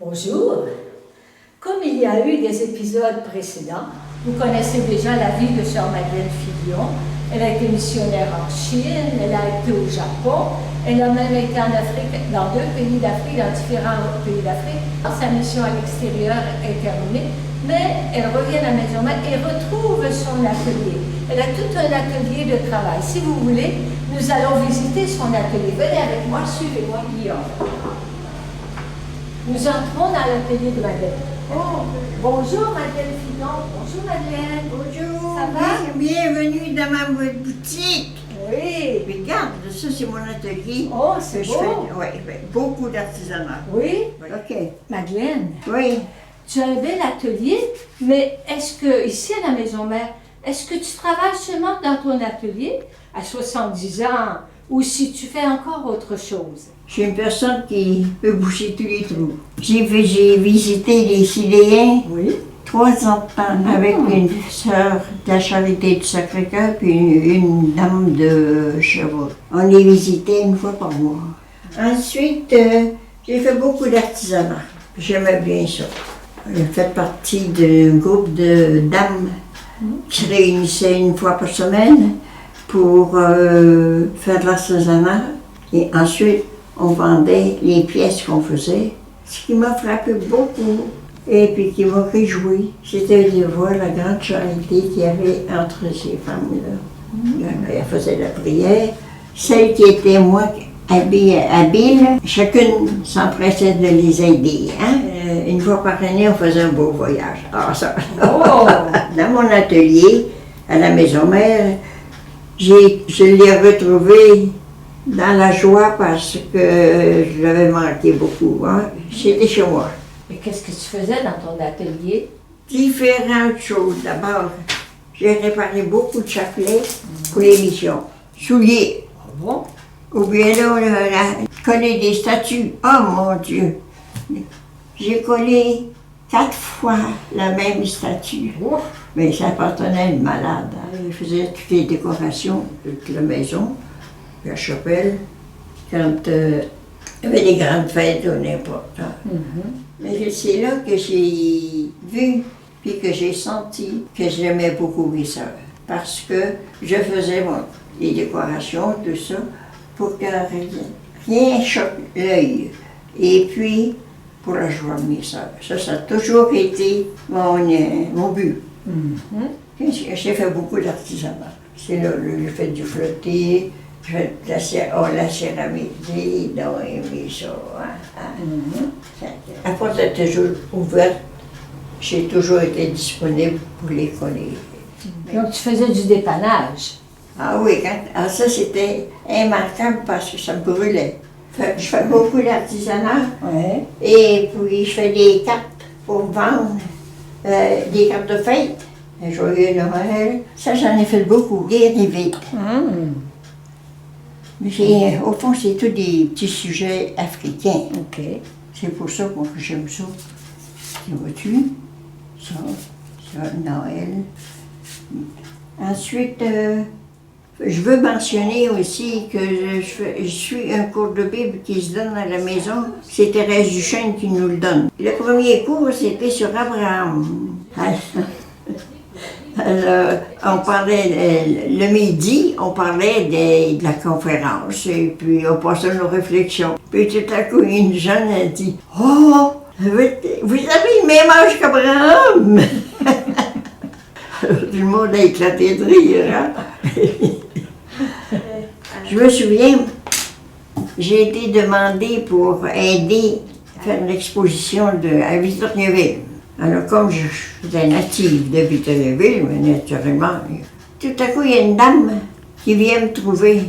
Bonjour. Comme il y a eu des épisodes précédents, vous connaissez déjà la vie de Sœur Madeleine Filion. Elle a été missionnaire en Chine, elle a été au Japon, elle a même été en Afrique, dans 2 pays d'Afrique, dans différents pays d'Afrique. Sa mission à l'extérieur est terminée, mais elle revient à la maison mère et retrouve son atelier. Elle a tout un atelier de travail. Si vous voulez, nous allons visiter son atelier. Venez avec moi, suivez-moi, Guillaume. Nous entrons dans l'atelier de Madeleine. Oh, bonjour Madeleine Filion. Bonjour Madeleine. Bonjour. Ça va? Bienvenue dans ma boutique. Oui. Regarde, ça c'est mon atelier. Oh, c'est beau. Oui, beaucoup d'artisanat. Oui. OK. Madeleine, Oui. tu as un bel atelier, mais est-ce que, ici à la Maison Mère, est-ce que tu travailles seulement dans ton atelier à 70 ans ou si tu fais encore autre chose? Je suis une personne qui peut boucher tous les trous. J'ai visité les Syriens Oui. 3 ans de temps avec une sœur de la Charité du Sacré-Cœur puis une dame de Sherbrooke. On les visitait 1 fois par mois. Ensuite, j'ai fait beaucoup d'artisanat. J'aimais bien ça. J'ai fait partie d'un groupe de dames qui se réunissaient 1 fois par semaine pour faire de l'artisanat. Et ensuite, on vendait les pièces qu'on faisait. Ce qui m'a frappé beaucoup et puis qui m'a réjoui, c'était de voir la grande charité qu'il y avait entre ces femmes-là. Elles faisaient la prière. Celles qui étaient moins habiles, chacune s'empressait de les aider. Hein? 1 fois par année, on faisait un beau voyage. Ah, ça. Oh. Dans mon atelier, à la Maison Mère, je l'ai retrouvé dans la joie parce que je l'avais manqué beaucoup. Hein? C'était chez moi. Mais qu'est-ce que tu faisais dans ton atelier? Différentes choses. D'abord, j'ai réparé beaucoup de chapelets pour les missions. Souliers. Ah bon? Ou bien là, on a collé des statues. Oh mon Dieu! J'ai collé 4 fois la même statue. Ouf. Mais ça appartenait à une malade. Je faisais toutes les décorations de toute la maison, la chapelle, quand il y avait des grandes fêtes ou n'importe quoi. Mais c'est là que j'ai vu, puis que j'ai senti que j'aimais beaucoup mes sœurs. Parce que je faisais les décorations, tout ça, pour que rien choque l'œil. Et puis, pour la joie de mes sœurs. Ça a toujours été mon but. J'ai fait beaucoup d'artisanat. C'est là, j'ai fait du flotté, j'ai fait la céramique, j'ai aimé ça. La porte est toujours ouverte. J'ai toujours été disponible pour les coller. Donc tu faisais du dépannage? Ah oui, ça c'était immarquable parce que ça me brûlait. Je fais beaucoup d'artisanat. Oui. Et puis je fais des cartes pour vendre, des cartes de fête, un joyeux Noël. Ça, j'en ai fait beaucoup, des rivets. Mais au fond, c'est tous des petits sujets africains. OK. C'est pour ça que j'aime ça. Tu vois-tu? Ça, Noël. Ensuite, je veux mentionner aussi que je suis un cours de Bible qui se donne à la maison. C'est Thérèse Duchesne qui nous le donne. Le premier cours, c'était sur Abraham. Alors, on parlait, le midi, on parlait de la conférence et puis on passait nos réflexions. Puis tout à coup, une jeune a dit « Oh, vous avez le même âge qu'Abraham! » Tout le monde a éclaté de rire. Hein? Je me souviens, j'ai été demandée pour aider à faire l'exposition à Victoriaville. Alors, comme je suis native de Victoriaville, mais naturellement, tout à coup, il y a une dame qui vient me trouver,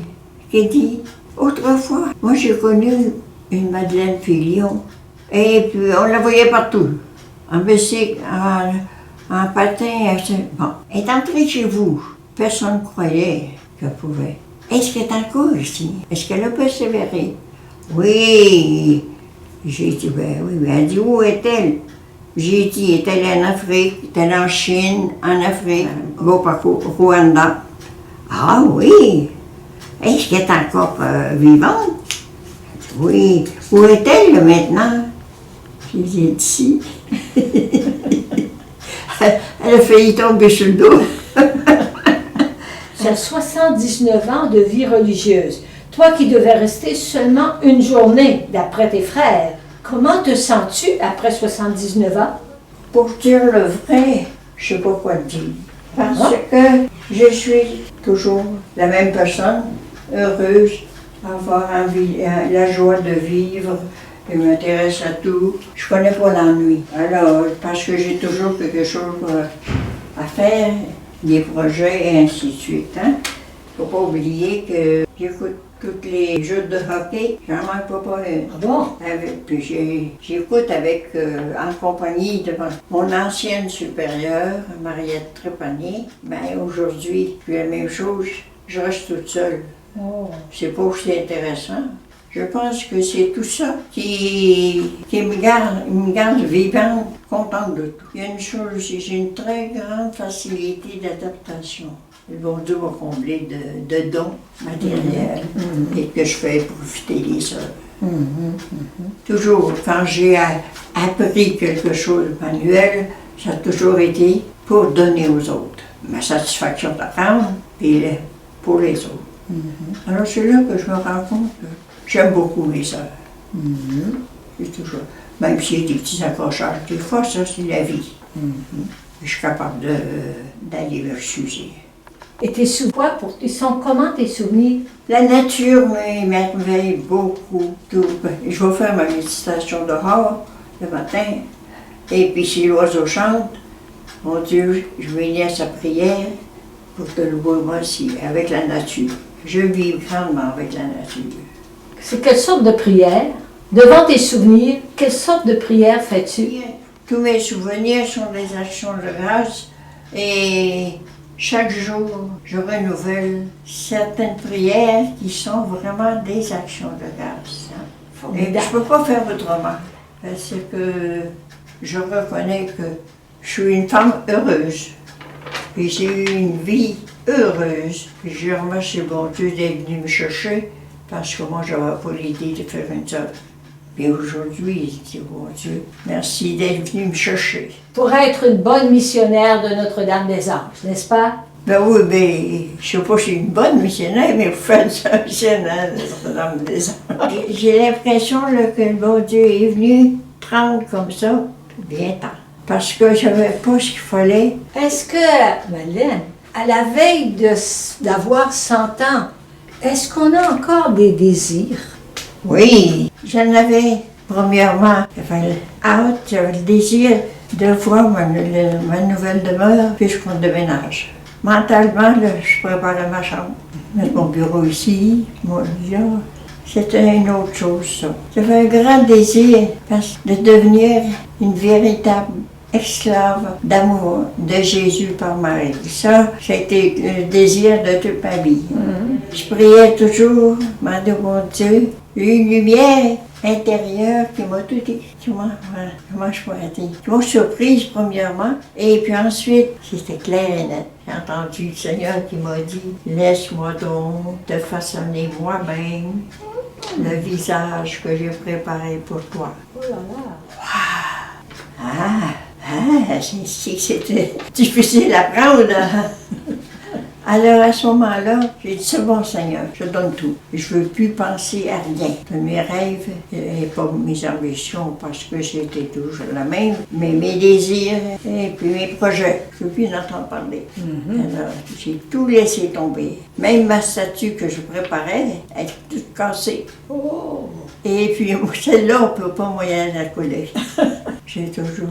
qui dit « Autrefois, moi j'ai connu une Madeleine Filion, et puis on la voyait partout, en bicycle, en patin, bon. Elle est entrée chez vous, personne ne croyait qu'elle pouvait. Est-ce qu'elle est encore ici? Est-ce qu'elle a persévéré? » Oui. J'ai dit, ben oui, mais elle dit, où est-elle? J'ai dit, est-elle en Afrique? Est-elle en Chine, en Afrique? Rwanda. Ah oui! Est-ce qu'elle est encore vivante? Oui. Où est-elle maintenant? Je les ai d'ici. Elle a failli tomber sur le dos. Tu as 79 ans de vie religieuse. Toi qui devais rester seulement une journée, d'après tes frères. Comment te sens-tu après 79 ans? Pour dire le vrai, je ne sais pas quoi te dire. Parce que je suis toujours la même personne, heureuse, avoir envie, la joie de vivre. Je m'intéresse à tout. Je ne connais pas l'ennui. Alors, parce que j'ai toujours quelque chose à faire, des projets et ainsi de suite. Il ne faut pas oublier que j'écoute tous les jeux de hockey. J'en manque pas une. Ah bon? Puis j'écoute en compagnie de mon ancienne supérieure, Mariette Trépanier. Mais aujourd'hui, je fais la même chose. Je reste toute seule. Oh. C'est pas aussi intéressant. Je pense que c'est tout ça qui me garde vivante, contente de tout. Il y a une chose, j'ai une très grande facilité d'adaptation. Le bon Dieu m'a comblé de dons matériels et que je fais profiter les œuvres. Toujours, quand j'ai appris quelque chose de manuel, ça a toujours été pour donner aux autres. Ma satisfaction d'apprendre et pour les autres. Alors c'est là que je me rends compte que j'aime beaucoup mes œuvres. C'est toujours. Même s'il y a des petits accrochages, des fois, ça, c'est la vie. Je suis capable d'aller m'excuser. Et tes souvenirs, ils sont comment tes souvenirs? La nature m'émerveille beaucoup. Tout. Je vais faire ma méditation dehors le matin. Et puis si l'oiseau chante, mon Dieu, je vais lire sa prière pour te louer moi aussi, avec la nature. Je vis grandement avec la nature. C'est quelle sorte de prière? Devant tes souvenirs, quelle sorte de prière fais-tu? Tous mes souvenirs sont des actions de grâce et chaque jour, je renouvelle certaines prières qui sont vraiment des actions de grâce. Et je ne peux pas faire autrement parce que je reconnais que je suis une femme heureuse et j'ai eu une vie heureuse. Et je remercie le bon Dieu d'être venu me chercher parce que moi, je n'avais pas l'idée de faire une seule. Et aujourd'hui, je dis, bon Dieu, merci d'être venu me chercher. Pour être une bonne missionnaire de Notre-Dame des Anges, n'est-ce pas? Ben oui, ben, je ne sais pas si je suis une bonne missionnaire, mais vous faites un missionnaire de Notre-Dame des Anges. J'ai l'impression là, que le bon Dieu est venu prendre comme ça, bien tard. Parce que je n'avais pas ce qu'il fallait. Est-ce que, Madeleine, à la veille d'avoir 100 ans, est-ce qu'on a encore des désirs? Oui, j'en avais, premièrement, j'avais hâte, j'avais le désir de voir ma nouvelle demeure puisqu'on déménage. Mentalement, là, je préparais ma chambre, mettre mon bureau ici, mon lit là. C'était une autre chose, ça. J'avais un grand désir de devenir une véritable esclave d'amour de Jésus par Marie. Ça a été le désir de toute ma vie. Je priais toujours, demandais au bon Dieu, une lumière intérieure qui m'a tout dit, qui m'a surprise premièrement, et puis ensuite, c'était clair et net. J'ai entendu le Seigneur qui m'a dit, laisse-moi donc te façonner moi-même le visage que j'ai préparé pour toi. Oh là là! C'était difficile à prendre. Alors à ce moment-là, j'ai dit, c'est bon Seigneur, je donne tout. Je ne veux plus penser à rien. Mes rêves et pas mes ambitions parce que c'était toujours la même, mais mes désirs et puis mes projets, je ne veux plus en entendre parler. Alors j'ai tout laissé tomber. Même ma statue que je préparais, elle est toute cassée. Oh. Et puis celle-là, on ne peut pas moyen la coller. J'ai toujours...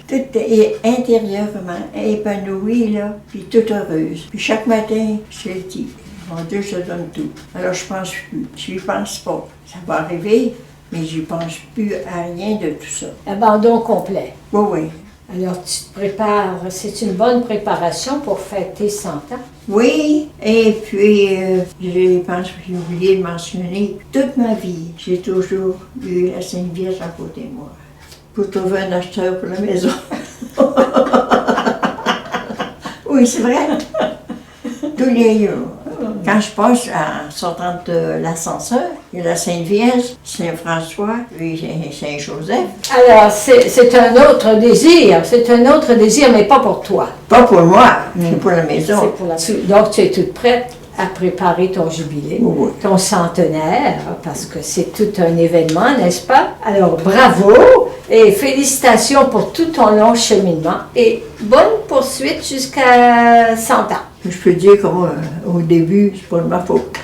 Tout est intérieurement épanouie, là, puis toute heureuse. Puis chaque matin, je le dis, mon Dieu, je te donne tout. Alors je pense plus, je n'y pense pas. Ça va arriver, mais je n'y pense plus à rien de tout ça. Abandon complet. Oui, oui. Alors tu te prépares, c'est une bonne préparation pour fêter 100 ans. Oui, et puis je pense que j'ai oublié de mentionner, toute ma vie, j'ai toujours eu la Sainte Vierge à côté de moi. Pour trouver un acheteur pour la maison. Oui, c'est vrai. Tous les jours. Quand je passe en sortant de l'ascenseur, Il y a la Sainte-Vierge, Saint-François, puis Saint-Joseph. Alors, c'est un autre désir, mais pas pour toi. Pas pour moi, c'est pour la maison. C'est pour donc, tu es toute prête à préparer ton jubilé, Oui. ton centenaire, parce que c'est tout un événement, n'est-ce pas? Alors, bravo et félicitations pour tout ton long cheminement et bonne poursuite jusqu'à 100 ans. Je peux dire qu'au début, c'est pas de ma faute.